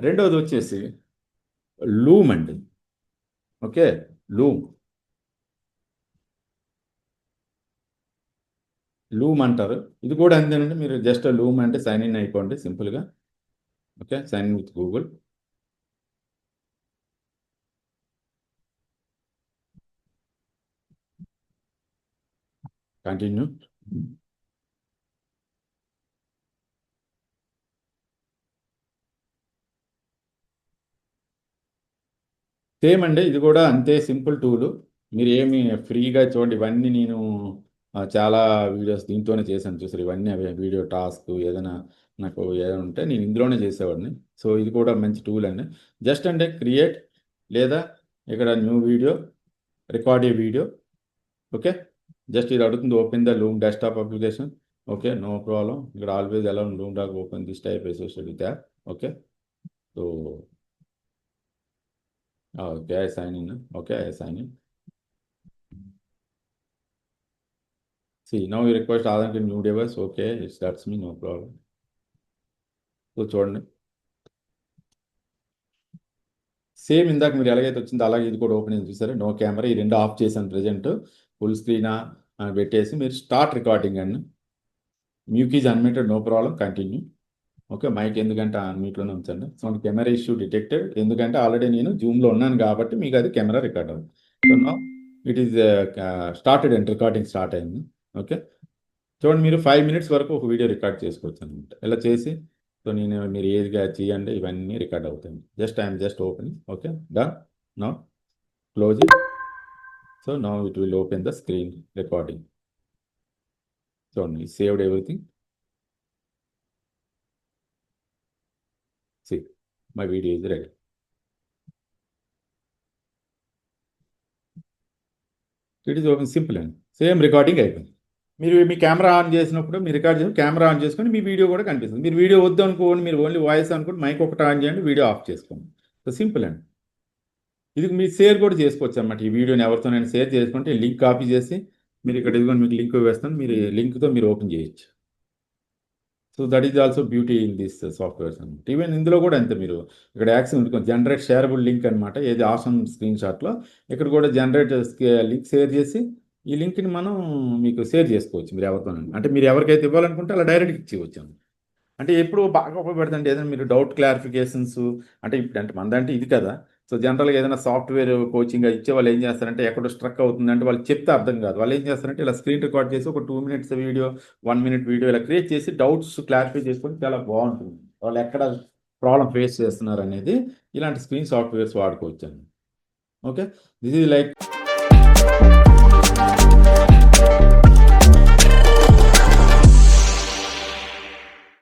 రెండవది వచ్చేసి లూమ్ అండి. Okay, loom. లూమ్ అంటారు. ఇది కూడా అంతేనండి. మీరు జస్ట్ లూమ్ అంటే సైన్ ఇన్ అయిపోండి సింపుల్గా. Okay, sign in with Google. Continue. Same అండి, ఇది కూడా అంతే సింపుల్ టూలు. మీరు ఏమి ఫ్రీగా చూడండి, ఇవన్నీ నేను చాలా వీడియోస్ దీంతోనే చేశాను చూసారు. ఇవన్నీ అవే వీడియో టాస్క్ ఏదైనా నాకు ఏదైనా ఉంటే నేను ఇందులోనే చేసేవాడిని. సో ఇది కూడా మంచి టూల్ అండి. జస్ట్ అంటే క్రియేట్, లేదా ఇక్కడ new video, record a video. Okay, just ఇది అడుగుతుంది open the Loom desktop application. Okay, no problem. ఇక్కడ always allow Loom doc open this type associated with app. Okay, so okay I sign in. Okay I sign in. See, now you request Aadhaar to new device. Okay, that's me, no problem. So చూడండి, same ఇందాక మీరు ఎలాగైతే వచ్చిందో అలాగే ఇది కూడా open అయింది చూసారా. నో కెమెరా, ఈ రెండు ఆఫ్ చేశాను ప్రజెంట్. ఫుల్ స్క్రీన్ పెట్టేసి మీరు స్టార్ట్ రికార్డింగ్ అండి. Mic is unmuted, no problem, continue. Okay, mic ఎందుకంటే అన్మ్యూట్లోనే ఉంచండి. సో కెమెరా ఇష్యూ డిటెక్టెడ్, ఎందుకంటే ఆల్రెడీ నేను జూమ్లో ఉన్నాను కాబట్టి మీకు అది కెమెరా రికార్డ్ అవుతుంది. So no it is started and recording start అయింది. ఓకే, చూడండి, మీరు 5 minutes వరకు ఒక వీడియో రికార్డ్ చేసుకోవచ్చు అనమాట ఇలా చేసి. సో మీరు ఏదిగా చేయండి, ఇవన్నీ రికార్డ్ అవుతాయి. Just I'm just open. Okay, done. Now close it. So now it will open the screen recording. చూడండి, saved everything. See, my video is ready. It is open, simple అండి. సేమ్ రికార్డింగ్ అయిపోయింది. మీరు మీ camera on చేసినప్పుడు మీరు record చేసి camera on చేసుకొని మీ video కూడా కనిపిస్తుంది. మీరు వీడియో వద్దు అనుకోండి, మీరు ఓన్లీ వాయిస్ అనుకోండి, మైక్ ఒకటి ఆన్ చేయండి, వీడియో ఆఫ్ చేసుకోండి. సో సింపుల్ అండి. ఇది మీరు షేర్ కూడా చేసుకోవచ్చు అన్నమాట. ఈ వీడియోని ఎవరితోనైనా షేర్ చేసుకుంటే లింక్ కాపీ చేసి మీరు ఇక్కడ ఇదిగోండి మీకు లింక్ వేస్తాను, మీరు లింక్తో మీరు ఓపెన్ చేయొచ్చు. So that is also beauty in this softwares అనమాట. ఈవెన్ ఇందులో కూడా అంతే, మీరు ఇక్కడ యాక్షన్ ఉంటుంది జనరేట్ షేరబుల్ లింక్ అనమాట. ఏది ఆసమ్ స్క్రీన్ షాట్లో ఇక్కడ కూడా జనరేట్ లింక్ షేర్ చేసి ఈ లింక్ని మనం మీకు షేర్ చేసుకోవచ్చు మీరు ఎవరితోనైనా. అంటే మీరు ఎవరికైతే ఇవ్వాలనుకుంటే అలా డైరెక్ట్గా ఇచ్చేయచ్చు. అంటే ఎప్పుడు బాగా ఉపయోగపడుతుంది ఏదైనా మీరు డౌట్ క్లారిఫికేషన్స్. అంటే ఇప్పుడు అంటే మనదంటే ఇది కదా. సో జనరల్గా ఏదైనా సాఫ్ట్వేర్ కోచింగ్ ఇచ్చే వాళ్ళు ఏం చేస్తారంటే ఎక్కడో స్ట్రక్ అవుతుంది అంటే వాళ్ళు చెప్తే అర్థం కాదు. వాళ్ళు ఏం చేస్తారంటే ఇలా స్క్రీన్ రికార్డ్ చేసి ఒక 2 minutes వీడియో, 1 minute వీడియో ఇలా క్రియేట్ చేసి డౌట్స్ క్లారిఫై చేసుకొని చాలా బాగుంటుంది. వాళ్ళు ఎక్కడ ప్రాబ్లం ఫేస్ చేస్తున్నారు అనేది ఇలాంటి స్క్రీన్ సాఫ్ట్వేర్స్ వాడుకోవచ్చు అండి. Okay, this is like